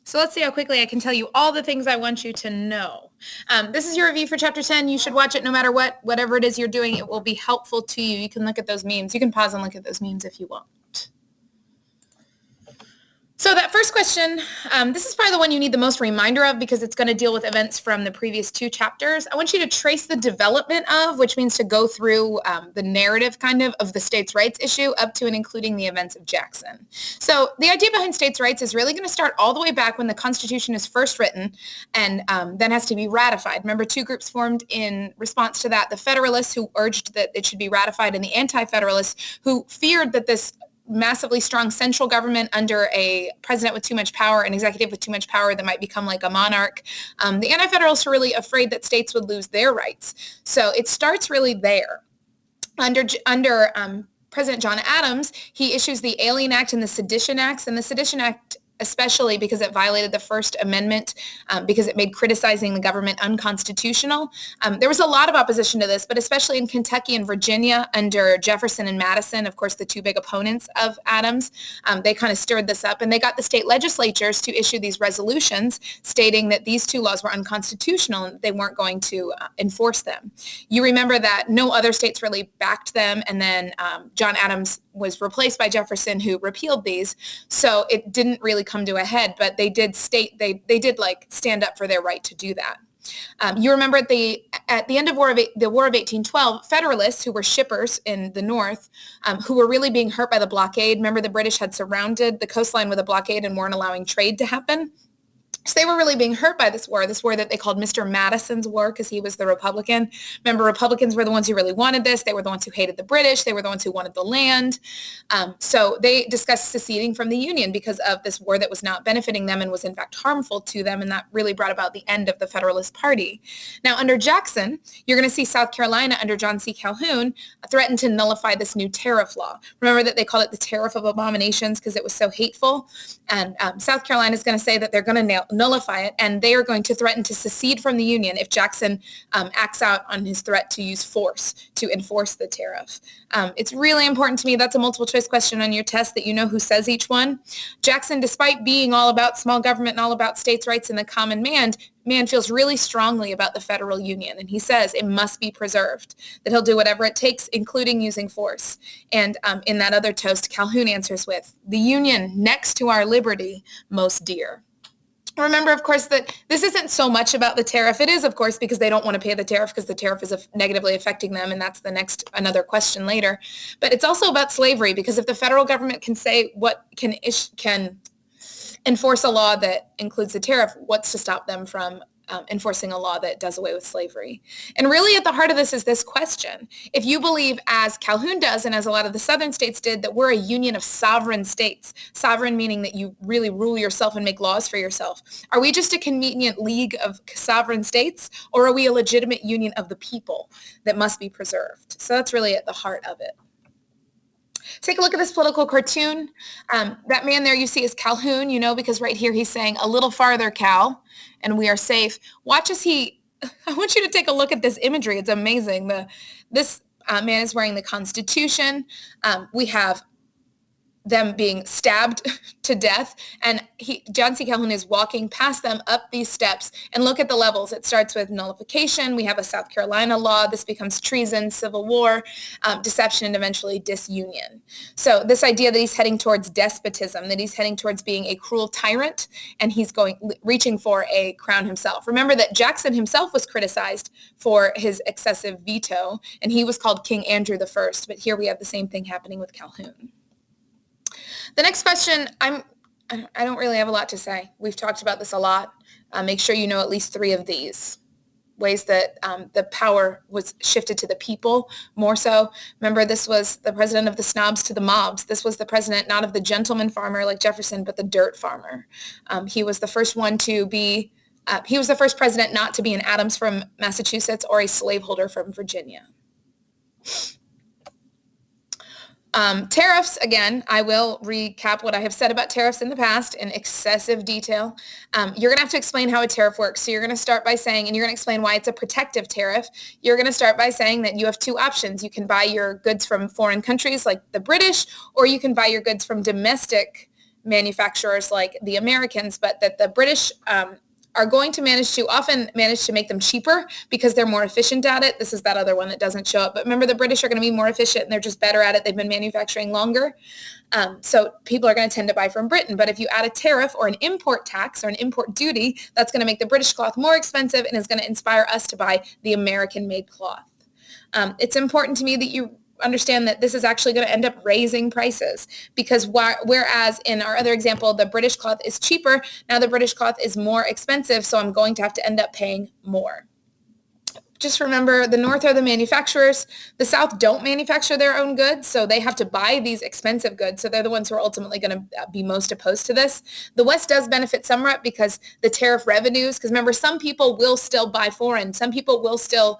So let's see how quickly I can tell you all the things I want you to know. This is your review for Chapter 10. You should watch it no matter whatever it is you're doing. It will be helpful to you. You can look at those memes. You can pause and look at those memes if you want. So that first question, this is probably the one you need the most reminder of because it's going to deal with events from the previous two chapters. I want you to trace the development of, which means to go through the narrative kind of the states' rights issue up to and including the events of Jackson. So the idea behind states' rights is really going to start all the way back when the Constitution is first written and then has to be ratified. Remember, two groups formed in response to that, the Federalists who urged that it should be ratified and the Anti-Federalists who feared that this massively strong central government under a president with too much power, an executive with too much power that might become like a monarch. The Anti-Federalists are really afraid that states would lose their rights. So it starts really there. Under President John Adams, he issues the Alien Act and the Sedition Acts, and the Sedition Act especially because it violated the First Amendment, because it made criticizing the government unconstitutional. There was a lot of opposition to this, but especially in Kentucky and Virginia under Jefferson and Madison, of course, the two big opponents of Adams, they kind of stirred this up, and they got the state legislatures to issue these resolutions stating that these two laws were unconstitutional and they weren't going to enforce them. You remember that no other states really backed them, and then John Adams was replaced by Jefferson, who repealed these, so it didn't really come to a head, but they did stand up for their right to do that. You remember at the end of the War of 1812, Federalists, who were shippers in the North, who were really being hurt by the blockade. Remember, the British had surrounded the coastline with a blockade and weren't allowing trade to happen. So they were really being hurt by this war that they called Mr. Madison's War because he was the Republican. Remember, Republicans were the ones who really wanted this. They were the ones who hated the British. They were the ones who wanted the land. So they discussed seceding from the Union because of this war that was not benefiting them and was in fact harmful to them, and that really brought about the end of the Federalist Party. Now, under Jackson, you're going to see South Carolina under John C. Calhoun threaten to nullify this new tariff law. Remember that they called it the Tariff of Abominations because it was so hateful, and South Carolina is going to say that they're going to nullify it, and they are going to threaten to secede from the Union if Jackson acts out on his threat to use force to enforce the tariff. It's really important to me. That's a multiple choice question on your test that you know who says each one. Jackson, despite being all about small government and all about states' rights and the common man feels really strongly about the federal union, and he says it must be preserved, that he'll do whatever it takes, including using force. And in that other toast, Calhoun answers with, "The union next to our liberty most dear." Remember, of course, that this isn't so much about the tariff. It is, of course, because they don't want to pay the tariff because the tariff is negatively affecting them, and that's another question later. But it's also about slavery, because if the federal government can say what can enforce a law that includes the tariff, what's to stop them from enforcing a law that does away with slavery? And really at the heart of this is this question. If you believe, as Calhoun does and as a lot of the southern states did, that we're a union of sovereign states, sovereign meaning that you really rule yourself and make laws for yourself, are we just a convenient league of sovereign states, or are we a legitimate union of the people that must be preserved? So that's really at the heart of it. Take a look at this political cartoon. That man there you see is Calhoun, because right here he's saying, "A little farther, Cal, and we are safe." Watch as I want you to take a look at this imagery. It's amazing. This man is wearing the Constitution. We have them being stabbed to death, and John C. Calhoun is walking past them up these steps, and look at the levels. It starts with nullification. We have a South Carolina law. This becomes treason, civil war, deception, and eventually disunion. So this idea that he's heading towards despotism, that he's heading towards being a cruel tyrant, and he's reaching for a crown himself. Remember that Jackson himself was criticized for his excessive veto, and he was called King Andrew I, but here we have the same thing happening with Calhoun. The next question, I don't really have a lot to say. We've talked about this a lot. Make sure you know at least 3 of these ways that the power was shifted to the people more so. Remember, this was the president of the snobs to the mobs. This was the president not of the gentleman farmer like Jefferson, but the dirt farmer. He was the first he was the first president not to be an Adams from Massachusetts or a slaveholder from Virginia. Tariffs, again, I will recap what I have said about tariffs in the past in excessive detail. You're going to have to explain how a tariff works. So you're going to start by saying, and you're going to explain why it's a protective tariff. You're going to start by saying that you have 2 options. You can buy your goods from foreign countries like the British, or you can buy your goods from domestic manufacturers like the Americans, but that the British are going to often manage to make them cheaper because they're more efficient at it. This is that other one that doesn't show up. But remember, the British are going to be more efficient and they're just better at it. They've been manufacturing longer. So people are going to tend to buy from Britain. But if you add a tariff or an import tax or an import duty, that's going to make the British cloth more expensive and is going to inspire us to buy the American-made cloth. It's important to me that you understand that this is actually going to end up raising prices because whereas in our other example, the British cloth is cheaper, now the British cloth is more expensive, so I'm going to have to end up paying more. Just remember, the North are the manufacturers. The South don't manufacture their own goods, so they have to buy these expensive goods. So they're the ones who are ultimately going to be most opposed to this. The West does benefit somewhat because the tariff revenues, because remember, some people will still buy foreign. Some people will still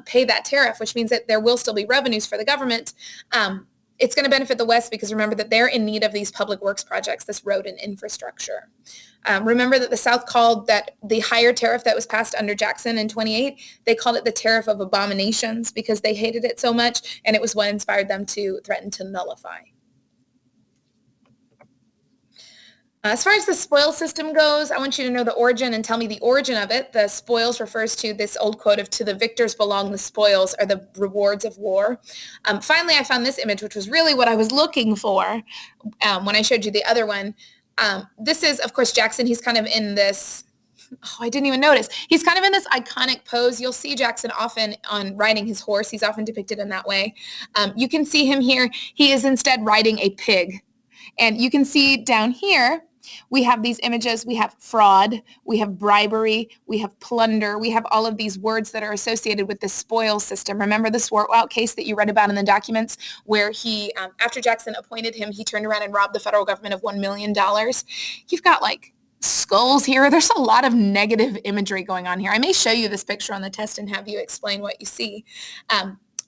pay that tariff, which means that there will still be revenues for the government. It's going to benefit the West because remember that they're in need of these public works projects, this road and infrastructure. Remember that the South called that the higher tariff that was passed under Jackson in 28, they called it the tariff of abominations because they hated it so much, and it was what inspired them to threaten to nullify. As far as the spoil system goes, I want you to know the origin and tell me the origin of it. The spoils refers to this old quote of "to the victors belong the spoils," or the rewards of war. Finally, I found this image, which was really what I was looking for when I showed you the other one. This is, of course, Jackson. He's kind of in this, I didn't even notice. He's kind of in this iconic pose. You'll see Jackson often on riding his horse. He's often depicted in that way. You can see him here. He is instead riding a pig. And you can see down here, we have these images. We have fraud, we have bribery, we have plunder, we have all of these words that are associated with the spoil system. Remember the Swartwout case that you read about in the documents where he, after Jackson appointed him, he turned around and robbed the federal government of $1 million. You've got like skulls here. There's a lot of negative imagery going on here. I may show you this picture on the test and have you explain what you see.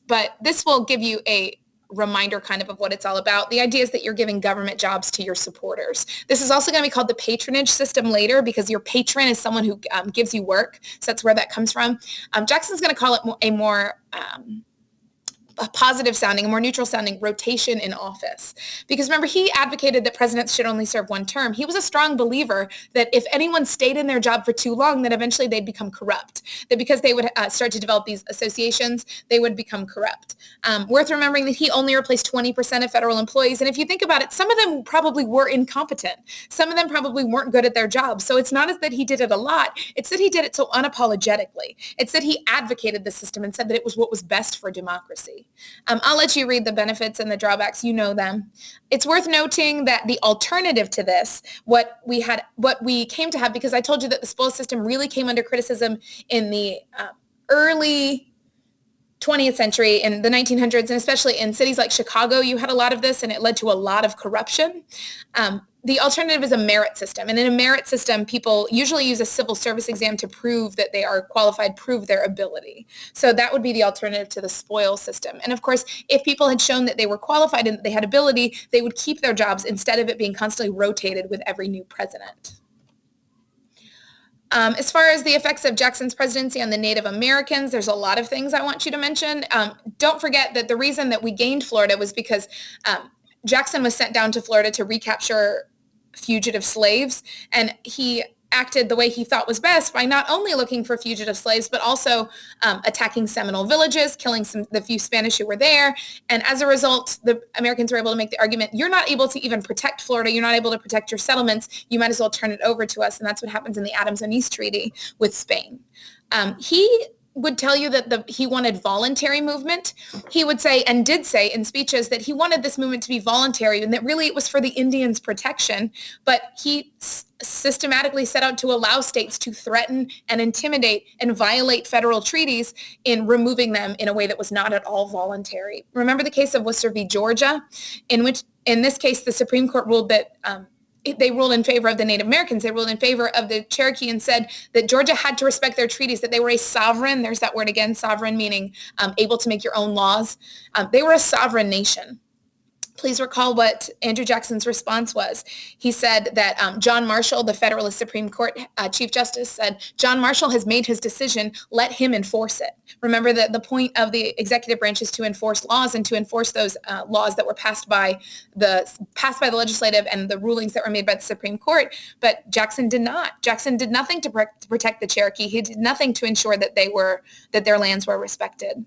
But this will give you a reminder kind of what it's all about. The idea is that you're giving government jobs to your supporters. This is also going to be called the patronage system later because your patron is someone who gives you work. So that's where that comes from. Jackson's going to call it a more positive sounding, a more neutral sounding rotation in office. Because remember, he advocated that presidents should only serve one term. He was a strong believer that if anyone stayed in their job for too long, then eventually they'd become corrupt. That because they would start to develop these associations, they would become corrupt. Worth remembering that he only replaced 20% of federal employees. And if you think about it, some of them probably were incompetent. Some of them probably weren't good at their jobs. So it's not as that he did it a lot. It's that he did it so unapologetically. It's that he advocated the system and said that it was what was best for democracy. I'll let you read the benefits and the drawbacks. You know them. It's worth noting that the alternative to this, what we came to have, because I told you that the spoil system really came under criticism in the early 20th century, in the 1900s, and especially in cities like Chicago, you had a lot of this, and it led to a lot of corruption. The alternative is a merit system. And in a merit system, people usually use a civil service exam to prove that they are qualified, prove their ability. So that would be the alternative to the spoil system. And of course, if people had shown that they were qualified and that they had ability, they would keep their jobs instead of it being constantly rotated with every new president. As far as the effects of Jackson's presidency on the Native Americans, there's a lot of things I want you to mention. Don't forget that the reason that we gained Florida was because Jackson was sent down to Florida to recapture fugitive slaves, and he acted the way he thought was best by not only looking for fugitive slaves, but also attacking Seminole villages, killing the few Spanish who were there. And as a result, the Americans were able to make the argument, you're not able to even protect Florida. You're not able to protect your settlements. You might as well turn it over to us. And that's what happens in the Adams and East Treaty with Spain. He would tell you that he wanted voluntary movement. He would say, and did say in speeches, that he wanted this movement to be voluntary and that really it was for the Indians' protection. But he systematically set out to allow states to threaten and intimidate and violate federal treaties in removing them in a way that was not at all voluntary. Remember the case of Worcester v. Georgia, in which, in this case, the Supreme Court ruled that they ruled in favor of the Native Americans. They ruled in favor of the Cherokee and said that Georgia had to respect their treaties, that they were a sovereign. There's that word again, sovereign, meaning able to make your own laws. They were a sovereign nation. Please recall what Andrew Jackson's response was. He said that John Marshall, the Federalist Supreme Court Chief Justice, said, "John Marshall has made his decision. Let him enforce it." Remember that the point of the executive branch is to enforce laws and to enforce those laws that were passed by the legislative and the rulings that were made by the Supreme Court. But Jackson did not. Jackson did nothing to protect the Cherokee. He did nothing to ensure that their lands were respected.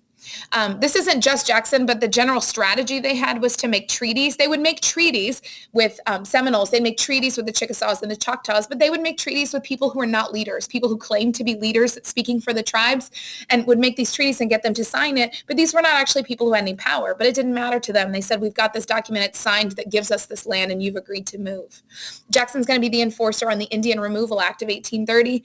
This isn't just Jackson, but the general strategy they had was to make treaties. They would make treaties with Seminoles. They'd make treaties with the Chickasaws and the Choctaws, but they would make treaties with people who are not leaders, people who claim to be leaders speaking for the tribes, and would make these treaties and get them to sign it. But these were not actually people who had any power, but it didn't matter to them. They said, "We've got this document, it's signed, that gives us this land, and you've agreed to move." Jackson's going to be the enforcer on the Indian Removal Act of 1830,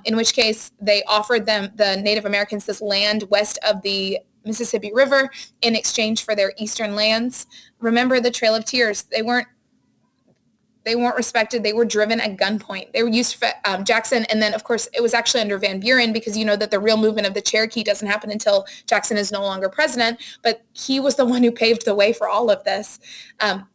in which case they offered them, the Native Americans, this land west of the Mississippi River in exchange for their eastern lands. Remember the Trail of Tears. They weren't respected. They were driven at gunpoint. They were used for Jackson. And then, of course, it was actually under Van Buren, because you know that the real movement of the Cherokee doesn't happen until Jackson is no longer president. But he was the one who paved the way for all of this.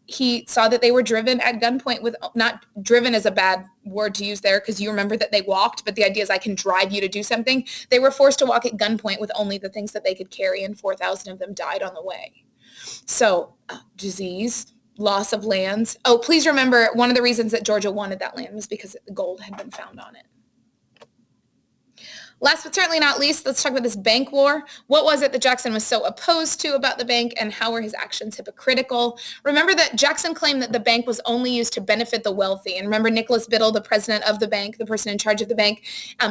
He saw that they were driven at gunpoint with, not driven as a bad word to use there, because you remember that they walked, but the idea is I can drive you to do something. They were forced to walk at gunpoint with only the things that they could carry, and 4,000 of them died on the way. So disease, loss of lands. Oh, please remember, one of the reasons that Georgia wanted that land was because gold had been found on it. Last but certainly not least, let's talk about this bank war. What was it that Jackson was so opposed to about the bank, and how were his actions hypocritical? Remember that Jackson claimed that the bank was only used to benefit the wealthy. And remember Nicholas Biddle, the president of the bank, the person in charge of the bank.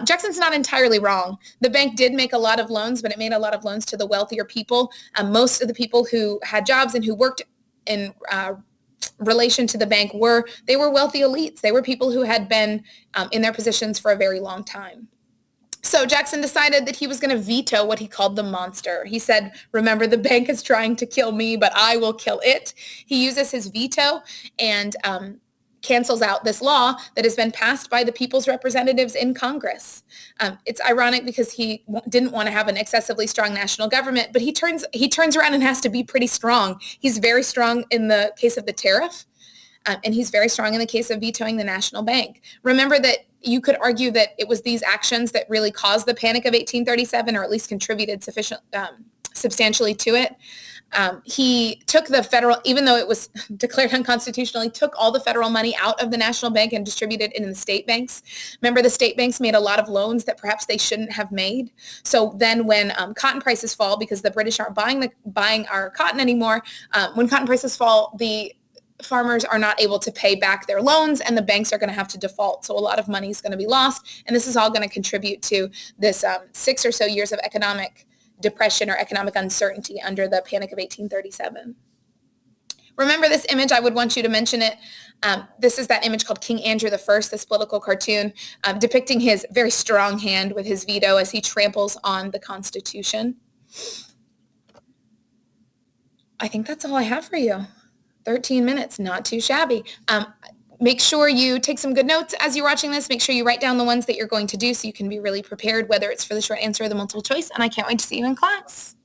Jackson's not entirely wrong. The bank did make a lot of loans, but it made a lot of loans to the wealthier people. Most of the people who had jobs and who worked in relation to the bank were wealthy elites. They were people who had been in their positions for a very long time. So Jackson decided that he was going to veto what he called the monster. He said, "Remember, the bank is trying to kill me, but I will kill it." He uses his veto and cancels out this law that has been passed by the people's representatives in Congress. It's ironic because he didn't want to have an excessively strong national government, but he turns around and has to be pretty strong. He's very strong in the case of the tariff, and he's very strong in the case of vetoing the national bank. Remember that you could argue that it was these actions that really caused the Panic of 1837, or at least contributed substantially to it. He took the federal, even though it was declared unconstitutional, he took all the federal money out of the national bank and distributed it in the state banks. Remember, the state banks made a lot of loans that perhaps they shouldn't have made. So then when cotton prices fall, because the British aren't buying our cotton anymore, when cotton prices fall, the farmers are not able to pay back their loans, and the banks are going to have to default. So a lot of money is going to be lost, and this is all going to contribute to this 6 or so years of economic depression or economic uncertainty under the Panic of 1837. Remember this image? I would want you to mention it. This is that image called King Andrew I, this political cartoon depicting his very strong hand with his veto as he tramples on the Constitution. I think that's all I have for you. 13 minutes, not too shabby. Make sure you take some good notes as you're watching this. Make sure you write down the ones that you're going to do so you can be really prepared, whether it's for the short answer or the multiple choice. And I can't wait to see you in class.